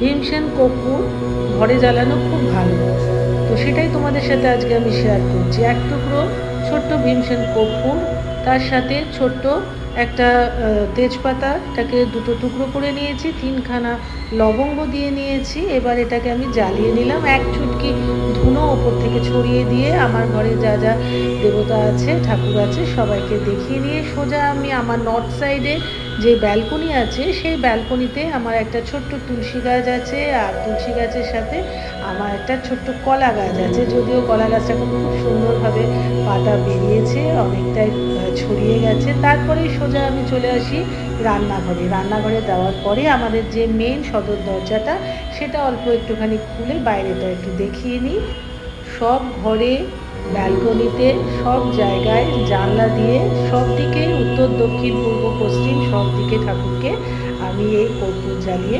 ভীমসেন কর্পূর ঘরে জ্বালানো খুব ভালো। তো সেটাই তোমাদের সাথে আজকে আমি শেয়ার করছি। এক টুকরো ছোট্ট ভীমসেন কর্পূর, তার সাথে ছোট্ট একটা তেজপাতাটাকে দুটো টুকরো করে নিয়েছি, 3খানা লবঙ্গ দিয়ে নিয়েছি। এবার এটাকে আমি জ্বালিয়ে নিলাম। এক চুটকি ধুনো ওপর থেকে ছড়িয়ে দিয়ে আমার ঘরে যা যা দেবতা আছে, ঠাকুর আছে, সবাইকে দেখিয়ে দিয়ে সোজা আমি আমার নর্থ সাইডে যে ব্যালকনি আছে সেই ব্যালকনিতে আমার একটা ছোট্ট তুলসী গাছ আছে, আর তুলসী গাছের সাথে আমার একটা ছোট্ট কলা গাছ আছে। যদিও কলা গাছটা এখন খুব সুন্দরভাবে পাতা বেরিয়েছে, অনেকটাই ছড়িয়ে গেছে। তারপরেই সোজা আমি চলে আসি রান্নাঘরে। রান্নাঘরে দেওয়ার পরে আমাদের যে মেন সদর দরজাটা, সেটা অল্প একটুখানি খুলে বাইরেটা একটু দেখিয়ে নিই। সব ঘরে, ব্যালকনিতে, সব জায়গায় জানলা দিয়ে সব দিকে, উত্তর দক্ষিণ পূর্ব পশ্চিম সব দিকে ঠাকুরকে আমি এই কর্পূর জ্বালিয়ে